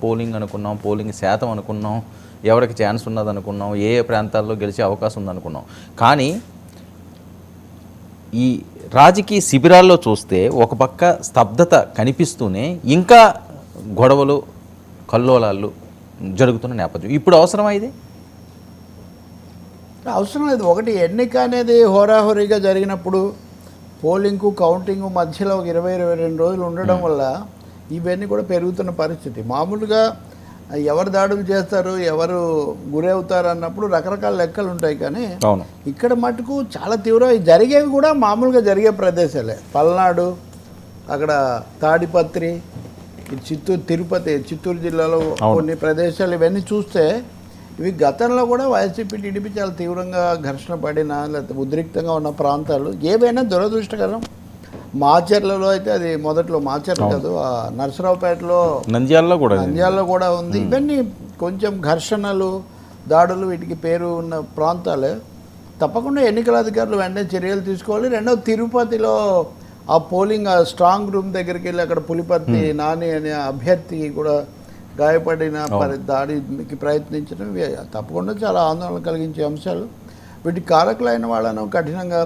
Polling అనుకున్నాం, polling శాతం అనుకున్నాం, ఎవరికి ఛాన్స్ ఉన్నదనుకున్నాం, ఏ ఏ ప్రాంతాల్లో గెలిచే అవకాశం ఉందనుకున్నాం. కానీ ఈ రాజకీయ శిబిరాల్లో చూస్తే ఒక పక్క స్తబ్దత కనిపిస్తూనే ఇంకా గొడవలు కల్లోలాలు జరుగుతున్న నేపథ్యం. ఇప్పుడు అవసరమా ఇది? అవసరం లేదు. ఒకటి, ఎన్నిక అనేది హోరాహోరీగా జరిగినప్పుడు పోలింగు కౌంటింగ్ మధ్యలో ఒక 20-22 రోజులు ఉండడం వల్ల ఇవన్నీ కూడా పెరుగుతున్న పరిస్థితి. మామూలుగా ఎవరు దాడులు చేస్తారు, ఎవరు గురి అవుతారు అన్నప్పుడు రకరకాల లెక్కలు ఉంటాయి. కానీ ఇక్కడ మటుకు చాలా తీవ్రం జరిగేవి కూడా మామూలుగా జరిగే ప్రదేశాలే. పల్నాడు, అక్కడ తాడిపత్రి, చిత్తూరు, తిరుపతి, చిత్తూరు జిల్లాలో కొన్ని ప్రదేశాలు ఇవన్నీ చూస్తే ఇవి గతంలో కూడా వైసీపీ టీడీపీ చాలా తీవ్రంగా ఘర్షణ పడిన లేకపోతే ఉద్రిక్తంగా ఉన్న ప్రాంతాలు. ఏవైనా దురదృష్టకరం. మాచర్లలో అయితే అది మొదట్లో మాచర్ల కాదు, నరసరావుపేటలో, నంద్యాలలో కూడా ఉంది. ఇవన్నీ కొంచెం ఘర్షణలు, దాడులు వీటికి పేరు ఉన్న ప్రాంతాలే. తప్పకుండా ఎన్నికల అధికారులు వెంటనే చర్యలు తీసుకోవాలి. రెండవది, తిరుపతిలో ఆ పోలింగ్ స్ట్రాంగ్ రూమ్ దగ్గరికి వెళ్ళి అక్కడ పులిపర్తి నాని అనే అభ్యర్థి కూడా గాయపడిన దాడికి ప్రయత్నించడం తప్పకుండా చాలా ఆందోళన కలిగించే అంశాలు. వీటి కారకులైన వాళ్ళను కఠినంగా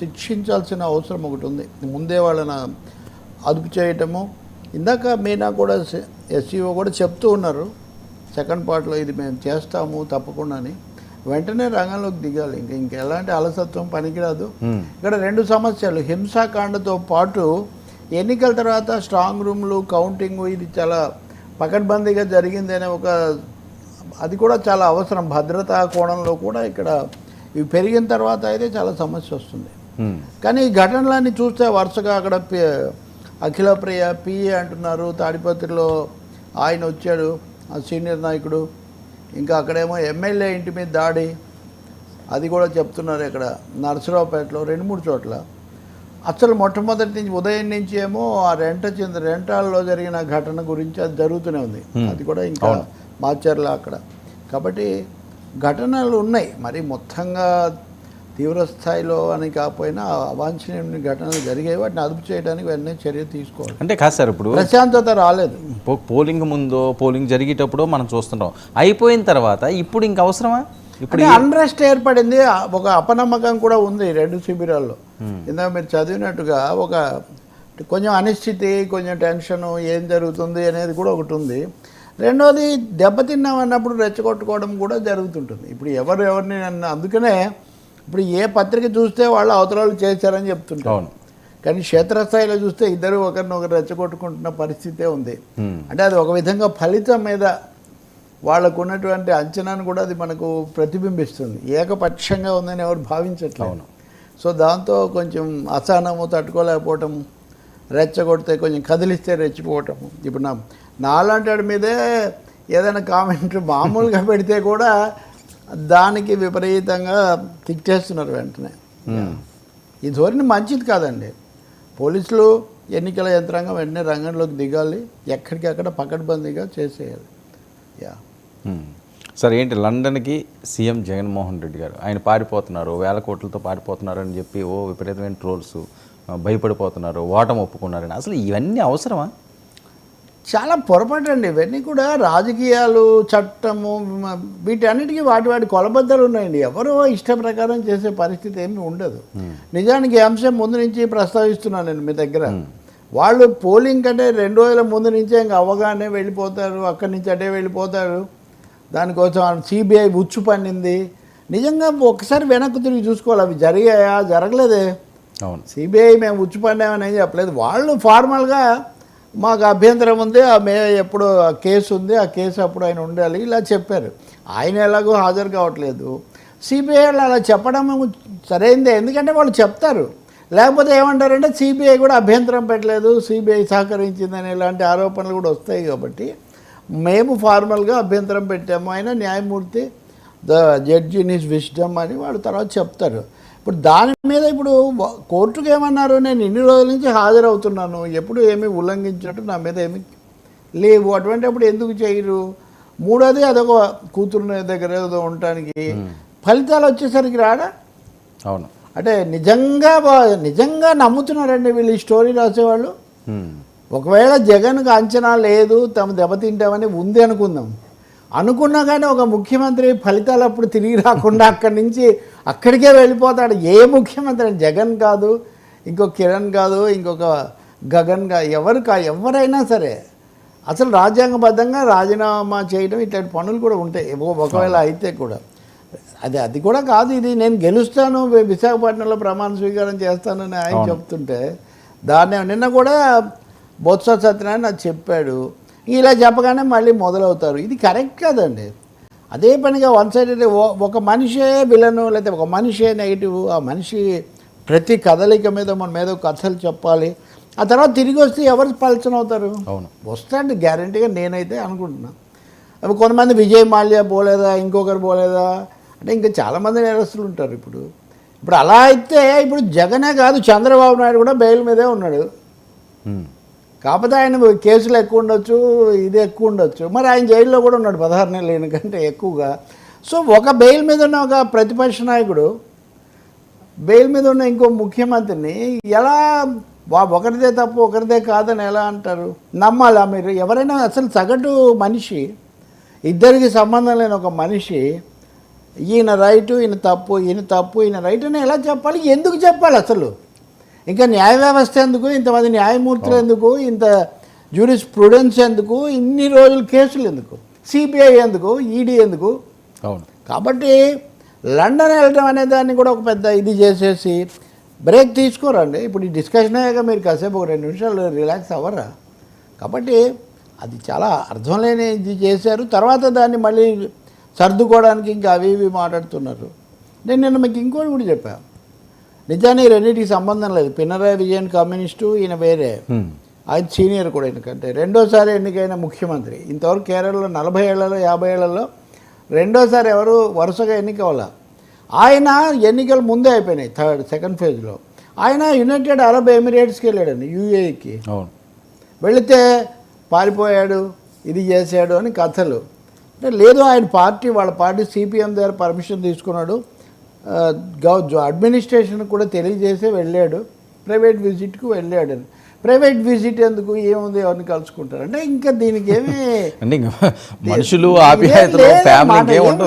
శిక్షించాల్సిన అవసరం ఒకటి ఉంది. ముందే వాళ్ళని అదుపు చేయటము. ఇందాక మీనా కూడా ఎస్ఈఓ కూడా చెప్తూ ఉన్నారు సెకండ్ పార్ట్లో, ఇది మేము చేస్తాము తప్పకుండా అని. వెంటనే రంగంలోకి దిగాలి. ఇంకెలాంటి అలసత్వం పనికిరాదు. ఇక్కడ 2 సమస్యలు, హింసాకాండతో పాటు ఎన్నికల తర్వాత స్ట్రాంగ్ రూమ్లు, కౌంటింగ్, ఇది చాలా పకడ్బందీగా జరిగింది అనే అది కూడా చాలా అవసరం. భద్రతా కోణంలో కూడా ఇక్కడ ఇవి పెరిగిన తర్వాత అయితే చాలా సమస్య వస్తుంది. కానీ ఈ ఘటనలన్నీ చూస్తే వరుసగా అక్కడ అఖిలప్రియ పిఏ అంటున్నారు, తాడిపత్రిలో ఆయన వచ్చాడు, ఆ సీనియర్ నాయకుడు. ఇంకా అక్కడేమో ఎమ్మెల్యే ఇంటి మీద దాడి, అది కూడా చెప్తున్నారు. ఇక్కడ నరసరావుపేటలో 2-3 చోట్ల. అసలు మొట్టమొదటి నుంచి ఉదయం నుంచి ఏమో ఆ రెంటాల్లో జరిగిన ఘటన గురించి అది జరుగుతూనే ఉంది. అది కూడా ఇంకా మాచర్ల అక్కడ. కాబట్టి ఘటనలు ఉన్నాయి. మరి మొత్తంగా తీవ్ర స్థాయిలో అని కాకపోయినా అవాంఛనీయ ఘటనలు జరిగాయి. వాటిని అదుపు చేయడానికి వెంటనే చర్య తీసుకోవాలి. అంటే కాదు సార్, ఇప్పుడు ప్రశాంతత రాలేదు. పోలింగ్ ముందు, పోలింగ్ జరిగేటప్పుడు మనం చూస్తున్నాం, అయిపోయిన తర్వాత ఇప్పుడు ఇంక అవసరమా? ఇప్పుడు అన్రెస్ట్ ఏర్పడింది, ఒక అపనమ్మకం కూడా ఉంది 2 శిబిరాల్లో. ఇందాక మీరు చదివినట్టుగా ఒక కొంచెం అనిశ్చితి, కొంచెం టెన్షను, ఏం జరుగుతుంది అనేది కూడా ఒకటి ఉంది. రెండోది, దెబ్బతిన్నామన్నప్పుడు రెచ్చగొట్టుకోవడం కూడా జరుగుతుంటుంది. ఇప్పుడు ఎవరిని అందుకనే ఇప్పుడు ఏ పత్రిక చూస్తే వాళ్ళు అవతరాలు చేశారని చెప్తుంటారు. కానీ క్షేత్రస్థాయిలో చూస్తే ఇద్దరు ఒకరినొకరు రెచ్చగొట్టుకుంటున్న పరిస్థితే ఉంది. అంటే అది ఒక విధంగా ఫలితం మీద వాళ్ళకు ఉన్నటువంటి అంచనాను కూడా అది మనకు ప్రతిబింబిస్తుంది. ఏకపక్షంగా ఉందని ఎవరు భావించట్లేదు. సో దాంతో కొంచెం అసహనము, తట్టుకోలేకపోవటం, రెచ్చగొడితే కొంచెం కదిలిస్తే రెచ్చిపోవటము. ఇప్పుడు నాలాంటి వాడి మీదే ఏదైనా కామెంట్ మామూలుగా పెడితే కూడా దానికి విపరీతంగా తిట్టేస్తున్నారు వెంటనే. ఈ ధోరణి మంచిది కాదండి. పోలీసులు, ఎన్నికల యంత్రాంగం వెంటనే రంగంలోకి దిగాలి, ఎక్కడికక్కడ పకడ్బందీగా చేసేయాలి. సార్, ఏంటి లండన్కి సీఎం జగన్మోహన్ రెడ్డి గారు ఆయన పారిపోతున్నారు, 1000 కోట్లతో పారిపోతున్నారు అని చెప్పి విపరీతమైన ట్రోల్స్, భయపడిపోతున్నారు, ఓటమి ఒప్పుకున్నారని. అసలు ఇవన్నీ అవసరమా? చాలా పొరపాటు అండి. ఇవన్నీ కూడా రాజకీయాలు, చట్టము, వీటన్నిటికీ వాటి కొలబద్దలు ఉన్నాయండి. ఎవరో ఇష్ట ప్రకారం చేసే పరిస్థితి ఏమీ ఉండదు. నిజానికి ఈ అంశం ముందు నుంచి ప్రస్తావిస్తున్నాను నేను మీ దగ్గర. వాళ్ళు పోలింగ్ కంటే 2 రోజుల ముందు నుంచే ఇంకా అవ్వగానే వెళ్ళిపోతారు, అక్కడి నుంచి అటే వెళ్ళిపోతారు. దానికోసం సిబిఐ ఉచ్చు పన్నింది. నిజంగా ఒకసారి వెనక్కి తిరిగి చూసుకోవాలి, అవి జరిగాయా, జరగలేదే. సిబిఐ మేము ఉచ్చు పన్నామని ఏం చెప్పలేదు. వాళ్ళు ఫార్మల్గా మాకు అభ్యంతరం ఉంది, ఎప్పుడు కేసు ఉంది, ఆ కేసు అప్పుడు ఆయన ఉండాలి, ఇలా చెప్పారు. ఆయన ఎలాగో హాజరు కావట్లేదు. సిబిఐ అలా చెప్పడం సరైందే, ఎందుకంటే వాళ్ళు చెప్తారు. లేకపోతే ఏమంటారంటే సిబిఐ కూడా అభ్యంతరం పెట్టలేదు, సిబిఐ సహకరించిందని ఇలాంటి ఆరోపణలు కూడా వస్తాయి. కాబట్టి మేము ఫార్మల్గా అభ్యంతరం పెట్టాము, ఆయన న్యాయమూర్తి, the judge in his wisdom అని వాళ్ళు తర్వాత చెప్తారు. ఇప్పుడు దాని మీద ఇప్పుడు కోర్టుకు ఏమన్నారు, నేను ఇన్ని రోజుల నుంచి హాజరవుతున్నాను, ఎప్పుడు ఏమీ ఉల్లంఘించినట్టు నా మీద ఏమి లేవు, అటువంటిప్పుడు ఎందుకు చేయరు? మూడోది, అదొక కూతురు దగ్గర ఏదో ఉండటానికి, ఫలితాలు వచ్చేసరికి రాడా? అంటే నిజంగా నమ్ముతున్నారండి వీళ్ళు ఈ స్టోరీ రాసేవాళ్ళు. ఒకవేళ జగన్కు అంచనా లేదు, తమ దెబ్బతింటామని ఉంది అనుకుందాం. అనుకున్నా కానీ ఒక ముఖ్యమంత్రి ఫలితాలు అప్పుడు తిరిగి రాకుండా అక్కడి నుంచి అక్కడికే వెళ్ళిపోతాడు. ఏ ముఖ్యమంత్రి, జగన్ కాదు, ఇంకొక కిరణ్ కాదు, ఇంకొక గగన్ కాదు, ఎవరైనా సరే అసలు రాజ్యాంగబద్ధంగా రాజీనామా చేయడం ఇట్లాంటి పనులు కూడా ఉంటాయి ఒకవేళ అయితే కూడా. అది కూడా కాదు, ఇది నేను గెలుస్తాను, విశాఖపట్నంలో ప్రమాణ స్వీకారం చేస్తానని ఆయన చెప్తుంటే దాన్ని నిన్న కూడా బొత్స సత్యనారాయణ నాకు చెప్పాడు. ఇలా చెప్పగానే మళ్ళీ మొదలవుతారు. ఇది కరెక్ట్ కాదండి. అదే పనిగా వన్ సైడెడ్ ఒక మనిషే విలను లేకపోతే ఒక మనిషే నెగిటివ్, ఆ మనిషి ప్రతి కదలిక మీద మన మీద కథలు చెప్పాలి. ఆ తర్వాత తిరిగి వస్తే ఎవరు పలచన అవుతారు? వస్తాడు గ్యారంటీగా, నేనైతే అనుకుంటున్నా. అవి కొంతమంది విజయ్ మాల్యా పోలేదా, ఇంకొకరు పోలేదా అంటే ఇంకా చాలామంది నేరస్తులు ఉంటారు. ఇప్పుడు అలా అయితే ఇప్పుడు జగనే కాదు, చంద్రబాబు నాయుడు కూడా బెయిల్ మీదే ఉన్నాడు. కాకపోతే ఆయన కేసులు ఎక్కువ ఉండొచ్చు, ఇది ఎక్కువ ఉండొచ్చు. మరి ఆయన జైల్లో కూడా ఉన్నాడు 16 నెలలు ఎందుకంటే ఎక్కువగా. సో ఒక బెయిల్ మీద ఉన్న ఒక ప్రతిపక్ష నాయకుడు బెయిల్ మీద ఉన్న ఇంకో ముఖ్యమంత్రిని ఎలా ఒకరిదే తప్పు ఒకరిదే కాదని ఎలా అంటారు? నమ్మాలా మీరు? ఎవరైనా అసలు సగటు మనిషి, ఇద్దరికి సంబంధం లేని ఒక మనిషి ఈయన రైటు ఈయన తప్పు, ఈయన తప్పు ఈయన రైట్ అని ఎలా చెప్పాలి? ఎందుకు చెప్పాలి అసలు? ఇంకా న్యాయ వ్యవస్థ ఎందుకు, ఇంతమంది న్యాయమూర్తులు ఎందుకు, ఇంత జ్యూరిస్ ప్రుడెన్స్ ఎందుకు, ఇన్ని రోజులు కేసులు ఎందుకు, సిబిఐ ఎందుకు, ఈడీ ఎందుకు? అవును. కాబట్టి లండన్ వెళ్ళడం అనే దాన్ని కూడా ఒక పెద్ద ఇది చేసేసి బ్రేక్ తీసుకోరండి. ఇప్పుడు ఈ డిస్కషన్ అయ్యాక మీరు కాసేపు ఒక 2 నిమిషాలు రిలాక్స్ అవ్వరా? కాబట్టి అది చాలా అర్థం లేని ఇది చేశారు. తర్వాత దాన్ని మళ్ళీ సర్దుకోవడానికి ఇంకా అవి ఇవి మాట్లాడుతున్నారు. నేను నిన్న మీకు ఇంకోటి కూడా చెప్పాను. నిజానికి రెండింటికి సంబంధం లేదు. పినరాయి విజయన్ కమ్యూనిస్టు, ఈయన వేరే, ఆయన సీనియర్ కూడా. ఎందుకంటే రెండోసారి ఎన్నికైన ముఖ్యమంత్రి. ఇంతవరకు కేరళలో 40 ఏళ్లలో 50 ఏళ్లలో రెండోసారి ఎవరు వరుసగా ఎన్నికవ్వాల. ఆయన ఎన్నికలు ముందే అయిపోయినాయి, సెకండ్ ఫేజ్లో. ఆయన యునైటెడ్ అరబ్ ఎమిరేట్స్కి వెళ్ళాడండి, యూఏఈకి. వెళితే పారిపోయాడు, ఇది చేశాడు అని కథలు. అంటే లేదు, ఆయన పార్టీ, వాళ్ళ పార్టీ సిపిఎం దగ్గర పర్మిషన్ తీసుకున్నాడు, అడ్మినిస్ట్రేషన్ కూడా తెలియజేసి వెళ్ళాడు, ప్రైవేట్ విజిట్కు వెళ్ళాడు. ప్రైవేట్ విజిట్ ఎందుకు, ఏముంది, ఎవరిని కలుసుకుంటారు అంటే ఇంకా దీనికి ఏమీ మనుషులు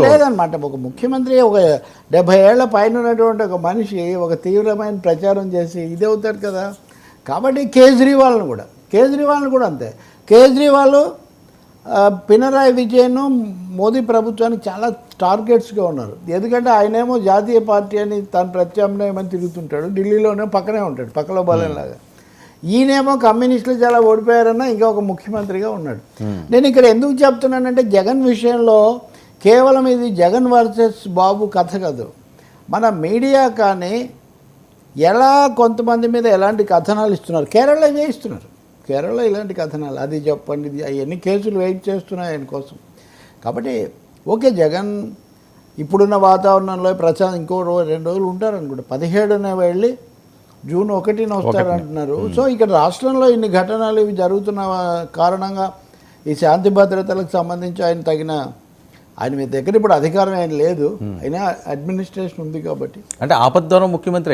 లేదనమాట. ఒక ముఖ్యమంత్రి ఒక 70 ఏళ్ల పైన ఉన్నటువంటి ఒక మనిషి ఒక తీవ్రమైన ప్రచారం చేసి ఇది అవుతారు కదా. కాబట్టి కేజ్రీవాల్ను కూడా అంతే. కేజ్రీవాల్ పినరాయి విజయన్ మోదీ ప్రభుత్వానికి చాలా టార్గెట్స్గా ఉన్నారు. ఎందుకంటే ఆయనేమో జాతీయ పార్టీ అని తన ప్రత్యామ్నాయం అని తిరుగుతుంటాడు, ఢిల్లీలోనే పక్కనే ఉంటాడు, పక్కలో బలంలాగా. ఈయనేమో కమ్యూనిస్టులు చాలా ఓడిపోయారన్నా ఇంకా ఒక ముఖ్యమంత్రిగా ఉన్నాడు. నేను ఇక్కడ ఎందుకు చెప్తున్నానంటే జగన్ విషయంలో కేవలం ఇది జగన్ వర్సెస్ బాబు కథ కాదు. మన మీడియా కానీ ఎలా కొంతమంది మీద ఎలాంటి కథనాలు ఇస్తున్నారు, కేరళ ఇవే ఇస్తున్నారు. కేరళలో ఇలాంటి కథనాలు, అది చెప్పండి, ఎన్ని కేసులు వెయిట్ చేస్తున్నాయి ఆయన కోసం. కాబట్టి ఓకే, జగన్ ఇప్పుడున్న వాతావరణంలో ఇంకో 2 రోజులు ఉంటారనుకుంటా, 17న వెళ్ళి జూన్ 1న వస్తారంటున్నారు. సో ఇక్కడ రాష్ట్రంలో ఇన్ని ఘటనలు ఇవి జరుగుతున్న కారణంగా ఈ శాంతి భద్రతలకు సంబంధించి ఆయన మీ దగ్గర ఇప్పుడు అధికారం ఏం లేదు, అయినా అడ్మినిస్ట్రేషన్ ఉంది కాబట్టి. అంటే ఆపద్ధర్మ ముఖ్యమంత్రి,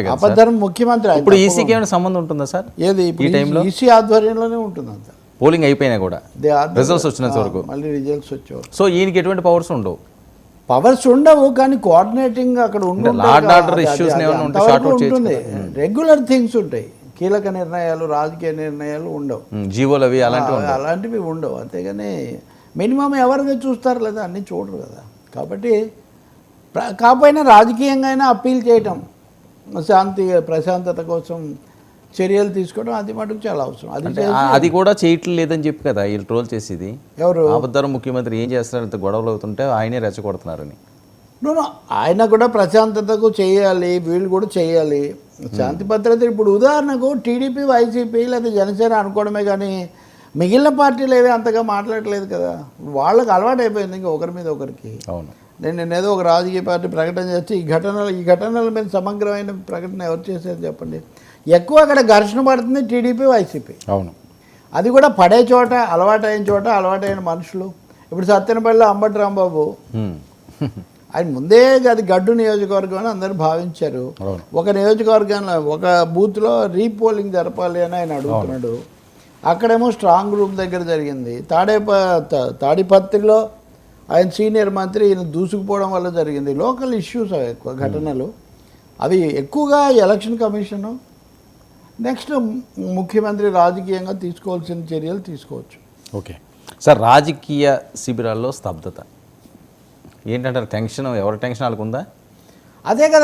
ఇప్పుడు ఈసీకి ఏమైనా సంబంధం ఉంటుందా సార్? ఏది ఈ టైంలో ఈసీ ఆధ్వర్యంలోనే ఉంటుంది అంత. పోలింగ్ అయిపోయినా కూడా రిజల్ట్స్ వచ్చినంత వరకు, మళ్ళీ రిజల్ట్స్ వచ్చేవారు. సో ఈయనకి ఎటువంటి పవర్స్ ఉండవు, కానీ కోఆర్డినేటింగ్ అక్కడ ఉంటుంది. రెగ్యులర్ థింగ్స్ ఉంటాయి, కీలక నిర్ణయాలు, రాజకీయ నిర్ణయాలు ఉండవు, జీవోలు అవి అలాంటివి ఉండవు. అంతేగాని మినిమం ఎవరిగా చూస్తారు లేదా, అన్నీ చూడరు కదా. కాబట్టి కాకపోయినా రాజకీయంగా అయినా అప్పీల్ చేయటం, ప్రశాంతత కోసం చర్యలు తీసుకోవడం అది మటుకు చాలా అవసరం. అది కూడా చేయట్లేదు లేదని చెప్పి కదా వీళ్ళు ట్రోల్ చేసేది. ఎవరు? ఆపద్ధర్మ ముఖ్యమంత్రి ఏం చేస్తున్నారంత గొడవలు అవుతుంటే ఆయనే రెచ్చగొడుతున్నారని. ఆయన కూడా ప్రశాంతతకు చేయాలి, వీళ్ళు కూడా చేయాలి శాంతి భద్రత. ఇప్పుడు ఉదాహరణకు టీడీపీ, వైసీపీ లేదా జనసేన అనుకోవడమే కానీ మిగిలిన పార్టీలు ఏవీ అంతగా మాట్లాడలేదు కదా. వాళ్ళకి అలవాటు అయిపోయింది ఇంకా ఒకరి మీద ఒకరికి. అవును, నేను ఏదో ఒక రాజకీయ పార్టీ ప్రకటన చేస్తే ఈ ఘటనల మీద సమగ్రమైన ప్రకటన ఎవరు చేసేది చెప్పండి. ఎక్కువ అక్కడ ఘర్షణ పడుతుంది టీడీపీ, వైసీపీ. అవును, అది కూడా పడే చోట, అలవాటైన చోట, అలవాటైన మనుషులు. ఇప్పుడు సత్తెనపల్లిలో అంబటి రాంబాబు, ఆయన ముందే అది గడ్డు నియోజకవర్గం అని అందరూ భావించారు. ఒక నియోజకవర్గంలో ఒక బూత్లో రీపోలింగ్ జరపాలి అని ఆయన అడుగుతున్నాడు. అక్కడేమో స్ట్రాంగ్ రూమ్ దగ్గర జరిగింది. తాడిపత్రిలో ఆయన సీనియర్ మంత్రి ఈయన దూసుకుపోవడం వల్ల జరిగింది. లోకల్ ఇష్యూస్ అవి ఎక్కువ ఘటనలు, అవి ఎక్కువగా ఎలక్షన్ కమిషను నెక్స్ట్ ముఖ్యమంత్రి రాజకీయంగా తీసుకోవాల్సిన చర్యలు తీసుకోవచ్చు. ఓకే సార్, రాజకీయ శిబిరాల్లో స్తబ్దత ఏంటంటారు? టెన్షన్, ఎవరి టెన్షన్ వాళ్ళకు ఉందా? అదే కదా